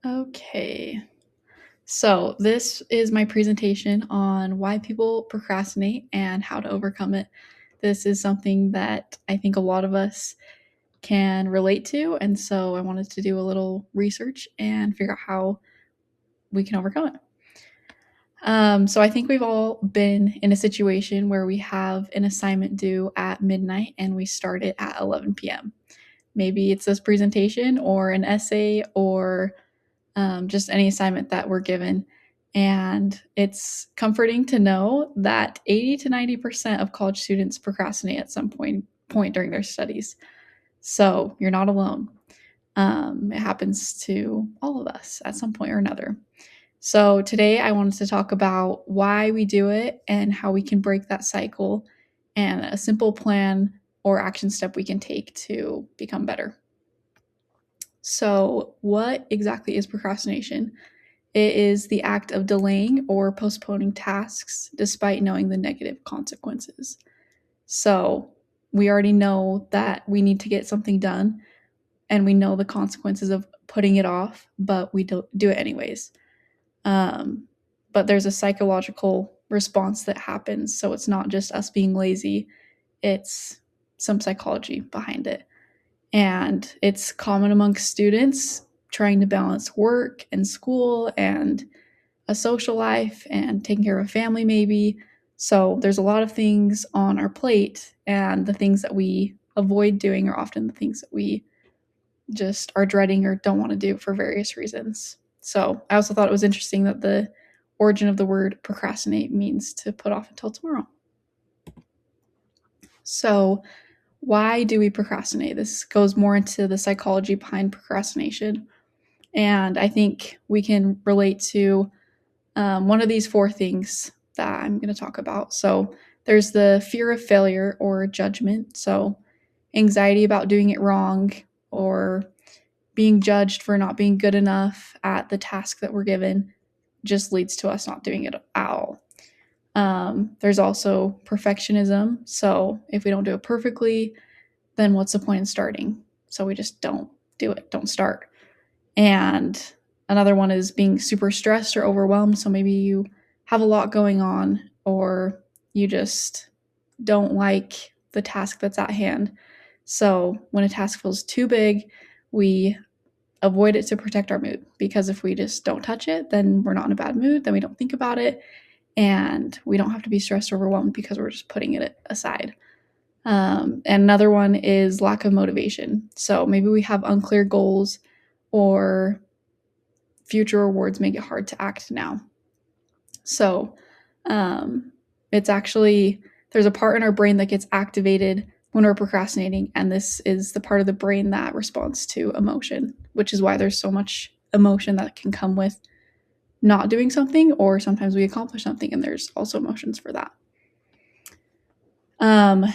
Okay, so this is my presentation on why people procrastinate and how to overcome it. This is something that I think a lot of us can relate to, and so I wanted to do a little research and figure out how we can overcome it. So I think we've all been in a situation where we have an assignment due at midnight and we start it at 11 p.m. Maybe it's this presentation or an essay or just any assignment that we're given. And it's comforting to know that 80 to 90% of college students procrastinate at some point during their studies. So you're not alone. It happens to all of us at some point or another. So today I wanted to talk about why we do it and how we can break that cycle and a simple plan or action step we can take to become better. So, what exactly is procrastination? It is the act of delaying or postponing tasks despite knowing the negative consequences. So, we already know that we need to get something done and we know the consequences of putting it off, but we don't do it anyways. But there's a psychological response that happens. So, it's not just us being lazy, it's some psychology behind it. And it's common amongst students trying to balance work and school and a social life and taking care of a family, maybe. So there's a lot of things on our plate, and the things that we avoid doing are often the things that we just are dreading or don't want to do for various reasons. So I also thought it was interesting that the origin of the word procrastinate means to put off until tomorrow. So, why do we procrastinate? This goes more into the psychology behind procrastination. And I think we can relate to one of these four things that I'm going to talk about. So, there's the fear of failure or judgment. So, anxiety about doing it wrong or being judged for not being good enough at the task that we're given just leads to us not doing it at all. There's also perfectionism. So, if we don't do it perfectly, then what's the point in starting? So we just don't do it, don't start. And another one is being super stressed or overwhelmed. So maybe you have a lot going on, or you just don't like the task that's at hand. So when a task feels too big, we avoid it to protect our mood, because if we just don't touch it, then we're not in a bad mood, then we don't think about it, and we don't have to be stressed or overwhelmed because we're just putting it aside. And another one is lack of motivation. So maybe we have unclear goals, or future rewards make it hard to act now. So it's actually, there's a part in our brain that gets activated when we're procrastinating. And this is the part of the brain that responds to emotion, which is why there's so much emotion that can come with not doing something, or sometimes we accomplish something and there's also emotions for that.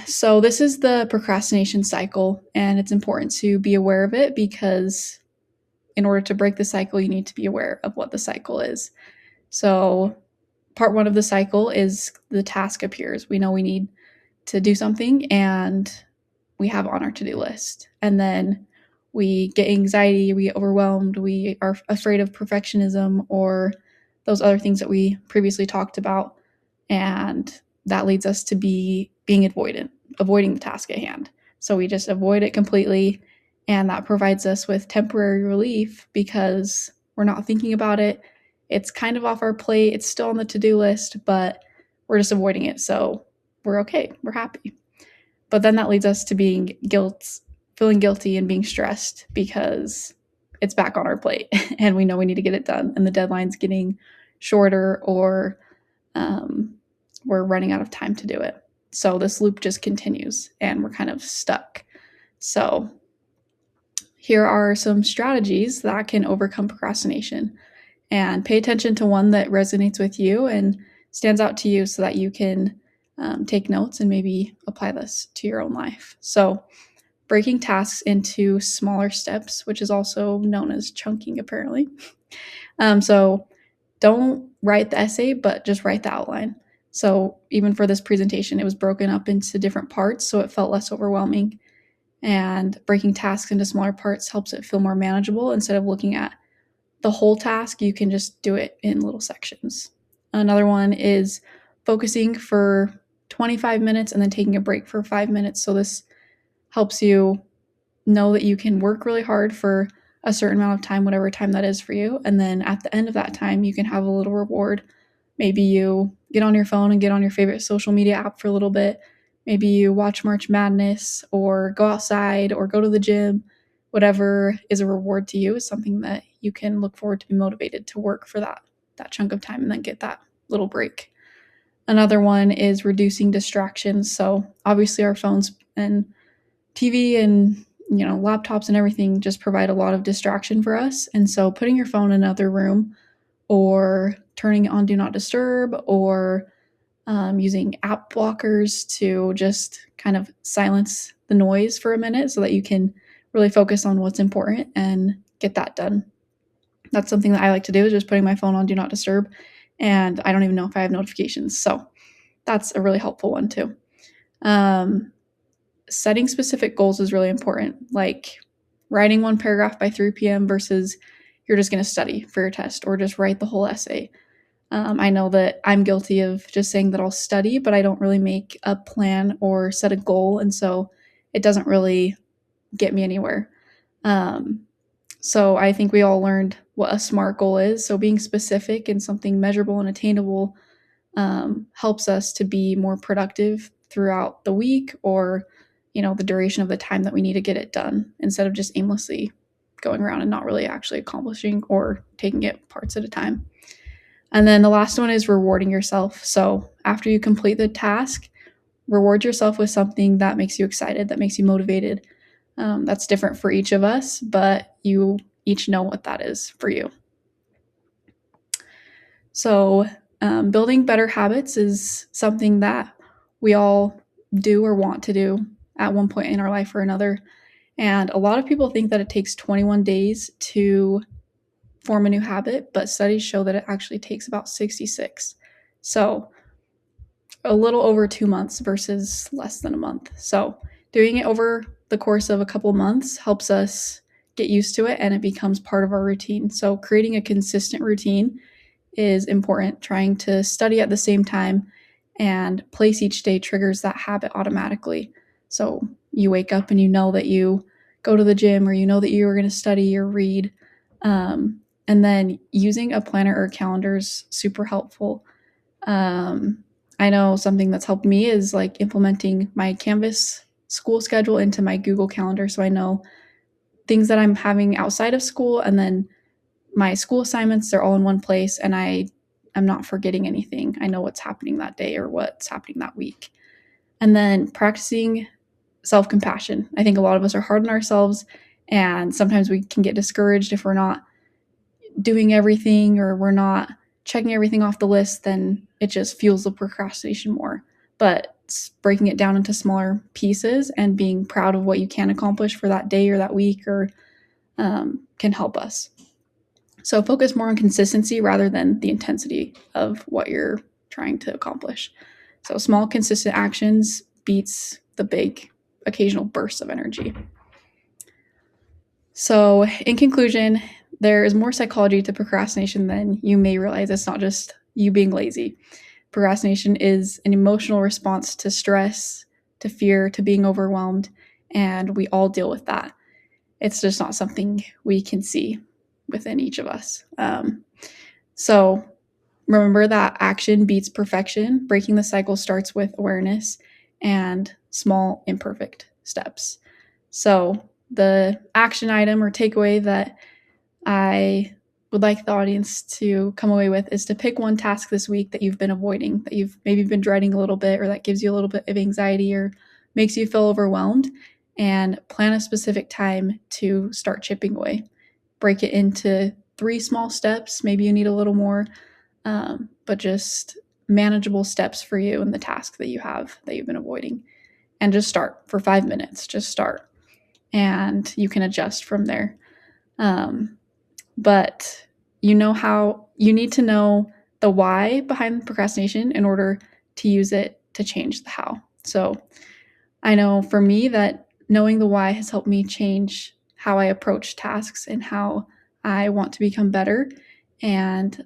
So this is the procrastination cycle, and it's important to be aware of it, because in order to break the cycle, you need to be aware of what the cycle is. So part one of the cycle is the task appears. We know we need to do something and we have on our to-do list. And then we get anxiety, we get overwhelmed, we are afraid of perfectionism or those other things that we previously talked about. And that leads us to being avoiding the task at hand. So we just avoid it completely, and that provides us with temporary relief because we're not thinking about it. It's kind of off our plate. It's still on the to-do list, but we're just avoiding it. So we're okay. We're happy. But then that leads us to feeling guilty and being stressed because it's back on our plate and we know we need to get it done, and the deadline's getting shorter, or we're running out of time to do it. So this loop just continues and we're kind of stuck. So here are some strategies that can overcome procrastination, and pay attention to one that resonates with you and stands out to you so that you can take notes and maybe apply this to your own life. So breaking tasks into smaller steps, which is also known as chunking, apparently. So don't write the essay, but just write the outline. So even for this presentation, it was broken up into different parts, so it felt less overwhelming. And breaking tasks into smaller parts helps it feel more manageable instead of looking at the whole task, you can just do it in little sections. Another one is focusing for 25 minutes and then taking a break for 5 minutes. So this helps you know that you can work really hard for a certain amount of time, whatever time that is for you. And then at the end of that time, you can have a little reward. Maybe you get on your phone and get on your favorite social media app for a little bit. Maybe you watch March Madness or go outside or go to the gym. Whatever is a reward to you is something that you can look forward to be motivated to work for that chunk of time and then get that little break. Another one is reducing distractions. So obviously our phones and TV and laptops and everything just provide a lot of distraction for us. And so putting your phone in another room or turning it on do not disturb or using app blockers to just kind of silence the noise for a minute so that you can really focus on what's important and get that done. That's something that I like to do, is just putting my phone on do not disturb, and I don't even know if I have notifications. So that's a really helpful one too. Setting specific goals is really important, like writing one paragraph by 3 p.m. versus you're just going to study for your test or just write the whole essay. I know that I'm guilty of just saying that I'll study, but I don't really make a plan or set a goal, and so it doesn't really get me anywhere. So I think we all learned what a SMART goal is. So being specific and something measurable and attainable helps us to be more productive throughout the week or the duration of the time that we need to get it done, instead of just aimlessly going around and not really actually accomplishing or taking it parts at a time. And then the last one is rewarding yourself. So after you complete the task, reward yourself with something that makes you excited, that makes you motivated. That's different for each of us, but you each know what that is for you. So building better habits is something that we all do or want to do at one point in our life or another. And a lot of people think that it takes 21 days to form a new habit, but studies show that it actually takes about 66. So a little over 2 months versus less than a month. So doing it over the course of a couple months helps us get used to it and it becomes part of our routine. So creating a consistent routine is important. Trying to study at the same time and place each day triggers that habit automatically. So you wake up and you know that you go to the gym, or you know that you are going to study or read. And then using a planner or calendar is super helpful. I know something that's helped me is like implementing my Canvas school schedule into my Google Calendar, so I know things that I'm having outside of school, and then my school assignments, they're all in one place, and I'm not forgetting anything. I know what's happening that day or what's happening that week. And then practicing self-compassion. I think a lot of us are hard on ourselves, and sometimes we can get discouraged if we're not doing everything or we're not checking everything off the list. Then it just fuels the procrastination more. But breaking it down into smaller pieces and being proud of what you can accomplish for that day or that week or can help us. So focus more on consistency rather than the intensity of what you're trying to accomplish. So small, consistent actions beats the big, occasional bursts of energy. So in conclusion, there is more psychology to procrastination than you may realize. It's not just you being lazy. Procrastination is an emotional response to stress, to fear, to being overwhelmed, and we all deal with that. It's just not something we can see within each of us. So remember that action beats perfection. Breaking the cycle starts with awareness and small, imperfect steps. So the action item or takeaway that I would like the audience to come away with is to pick one task this week that you've been avoiding, that you've maybe been dreading a little bit, or that gives you a little bit of anxiety or makes you feel overwhelmed, and plan a specific time to start chipping away. Break it into 3 small steps. Maybe you need a little more, but just manageable steps for you and the task that you have that you've been avoiding. And just start for 5 minutes. Just start. And you can adjust from there. But you need to know the why behind procrastination in order to use it to change the how. So I know for me that knowing the why has helped me change how I approach tasks and how I want to become better. And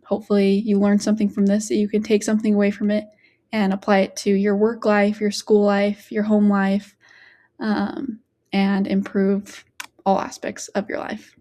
hopefully, you learn something from this that you can take something away from it and apply it to your work life, your school life, your home life, and improve all aspects of your life.